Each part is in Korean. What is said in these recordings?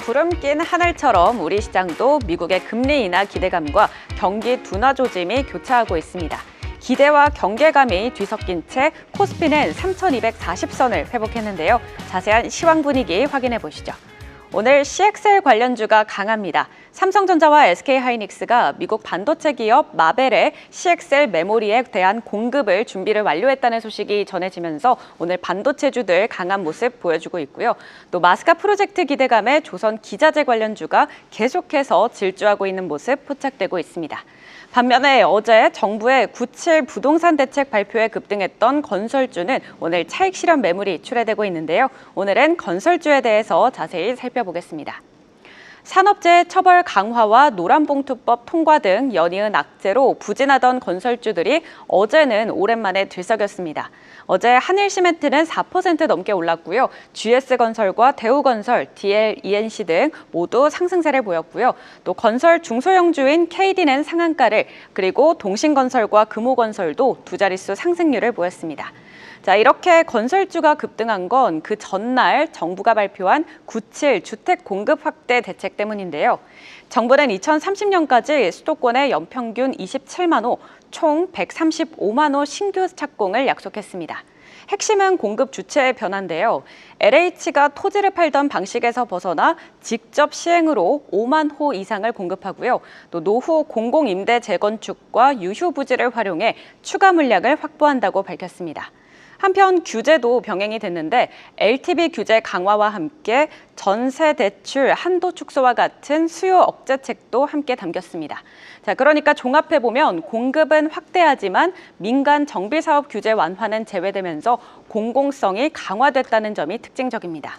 구름 낀 하늘처럼 우리 시장도 미국의 금리 인하 기대감과 경기 둔화 조짐이 교차하고 있습니다. 기대와 경계감이 뒤섞인 채 코스피는 3,240선을 회복했는데요. 자세한 시황 분위기 확인해 보시죠. 오늘 CXL 관련주가 강합니다. 삼성전자와 SK하이닉스가 미국 반도체 기업 마벨의 CXL 메모리에 대한 공급을 준비를 완료했다는 소식이 전해지면서 오늘 반도체주들 강한 모습 보여주고 있고요. 또 마스카 프로젝트 기대감에 조선 기자재 관련주가 계속해서 질주하고 있는 모습 포착되고 있습니다. 반면에 어제 정부의 9.7 부동산 대책 발표에 급등했던 건설주는 오늘 차익 실현 매물이 출회되고 있는데요. 오늘은 건설주에 대해서 자세히 살펴보겠습니다. 산업재해 처벌 강화와 노란봉투법 통과 등 연이은 악재로 부진하던 건설주들이 어제는 오랜만에 들썩였습니다. 어제 한일시멘트는 4% 넘게 올랐고요. GS건설과 대우건설, DL-ENC 등 모두 상승세를 보였고요. 또 건설 중소형주인 KD는 상한가를, 그리고 동신건설과 금호건설도 두 자릿수 상승률을 보였습니다. 자, 이렇게 건설주가 급등한 건 그 전날 정부가 발표한 9.7 주택 공급 확대 대책 때문인데요. 정부는 2030년까지 수도권의 연평균 27만 호, 총 135만 호 신규 착공을 약속했습니다. 핵심은 공급 주체의 변화인데요. LH가 토지를 팔던 방식에서 벗어나 직접 시행으로 5만 호 이상을 공급하고요. 또 노후 공공임대 재건축과 유휴 부지를 활용해 추가 물량을 확보한다고 밝혔습니다. 한편 규제도 병행이 됐는데 LTV 규제 강화와 함께 전세 대출 한도 축소와 같은 수요 억제책도 함께 담겼습니다. 자, 그러니까 종합해보면 공급은 확대하지만 민간 정비사업 규제 완화는 제외되면서 공공성이 강화됐다는 점이 특징적입니다.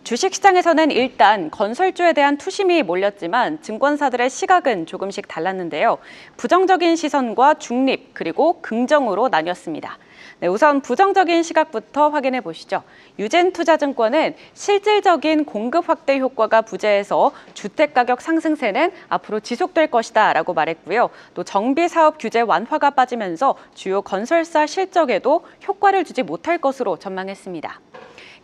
주식시장에서는 일단 건설주에 대한 투심이 몰렸지만 증권사들의 시각은 조금씩 달랐는데요. 부정적인 시선과 중립, 그리고 긍정으로 나뉘었습니다. 네, 우선 부정적인 시각부터 확인해 보시죠. 유진투자증권은 실질적인 공급 확대 효과가 부재해서 주택가격 상승세는 앞으로 지속될 것이다 라고 말했고요. 또 정비사업 규제 완화가 빠지면서 주요 건설사 실적에도 효과를 주지 못할 것으로 전망했습니다.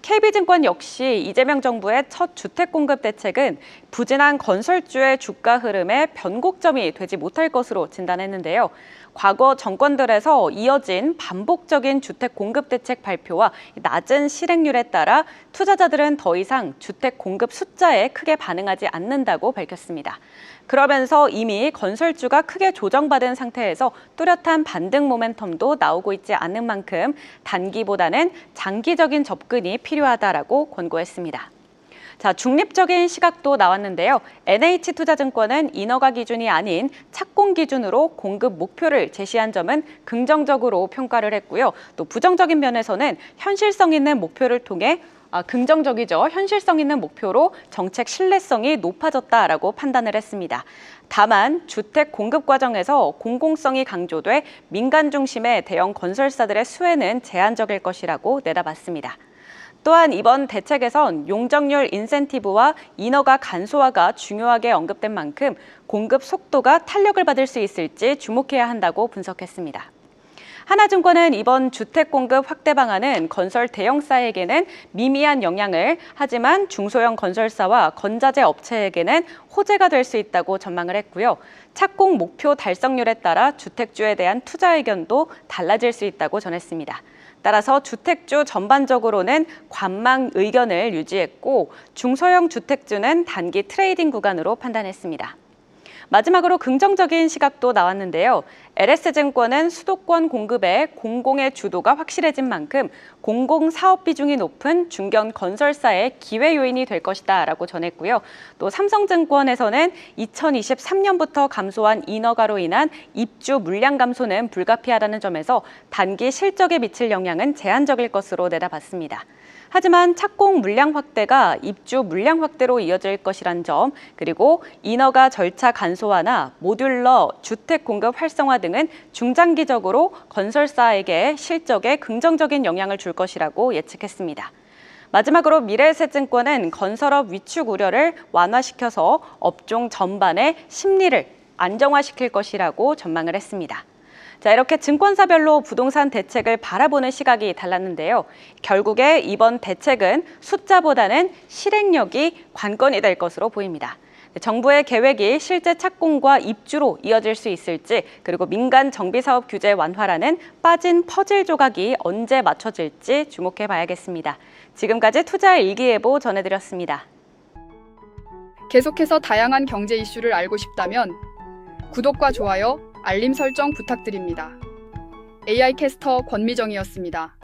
KB증권 역시 이재명 정부의 첫 주택 공급 대책은 부진한 건설주의 주가 흐름에 변곡점이 되지 못할 것으로 진단했는데요. 과거 정권들에서 이어진 반복적인 주택 공급 대책 발표와 낮은 실행률에 따라 투자자들은 더 이상 주택 공급 숫자에 크게 반응하지 않는다고 밝혔습니다. 그러면서 이미 건설주가 크게 조정받은 상태에서 뚜렷한 반등 모멘텀도 나오고 있지 않은 만큼 단기보다는 장기적인 접근이 필요하다라고 권고했습니다. 자, 중립적인 시각도 나왔는데요. NH투자증권은 인허가 기준이 아닌 착공 기준으로 공급 목표를 제시한 점은 긍정적으로 평가를 했고요. 또 부정적인 면에서는 현실성 있는 목표를 통해 긍정적이죠. 현실성 있는 목표로 정책 신뢰성이 높아졌다라고 판단을 했습니다. 다만 주택 공급 과정에서 공공성이 강조돼 민간 중심의 대형 건설사들의 수혜는 제한적일 것이라고 내다봤습니다. 또한 이번 대책에선 용적률 인센티브와 인허가 간소화가 중요하게 언급된 만큼 공급 속도가 탄력을 받을 수 있을지 주목해야 한다고 분석했습니다. 하나증권은 이번 주택 공급 확대 방안은 건설 대형사에게는 미미한 영향을, 하지만 중소형 건설사와 건자재 업체에게는 호재가 될 수 있다고 전망을 했고요. 착공 목표 달성률에 따라 주택주에 대한 투자 의견도 달라질 수 있다고 전했습니다. 따라서 주택주 전반적으로는 관망 의견을 유지했고 중소형 주택주는 단기 트레이딩 구간으로 판단했습니다. 마지막으로 긍정적인 시각도 나왔는데요. LS증권은 수도권 공급에 공공의 주도가 확실해진 만큼 공공사업 비중이 높은 중견 건설사의 기회 요인이 될 것이다 라고 전했고요. 또 삼성증권에서는 2023년부터 감소한 인허가로 인한 입주 물량 감소는 불가피하다는 점에서 단기 실적에 미칠 영향은 제한적일 것으로 내다봤습니다. 하지만 착공 물량 확대가 입주 물량 확대로 이어질 것이란 점, 그리고 인허가 절차 간소화나 모듈러 주택 공급 활성화 등은 중장기적으로 건설사에게 실적에 긍정적인 영향을 줄 것이라고 예측했습니다. 마지막으로 미래에셋증권은 건설업 위축 우려를 완화시켜서 업종 전반의 심리를 안정화시킬 것이라고 전망을 했습니다. 자, 이렇게 증권사별로 부동산 대책을 바라보는 시각이 달랐는데요. 결국에 이번 대책은 숫자보다는 실행력이 관건이 될 것으로 보입니다. 정부의 계획이 실제 착공과 입주로 이어질 수 있을지, 그리고 민간 정비사업 규제 완화라는 빠진 퍼즐 조각이 언제 맞춰질지 주목해 봐야겠습니다. 지금까지 투자 일기예보 전해드렸습니다. 계속해서 다양한 경제 이슈를 알고 싶다면 구독과 좋아요, 알림 설정 부탁드립니다. AI 캐스터 권미정이었습니다.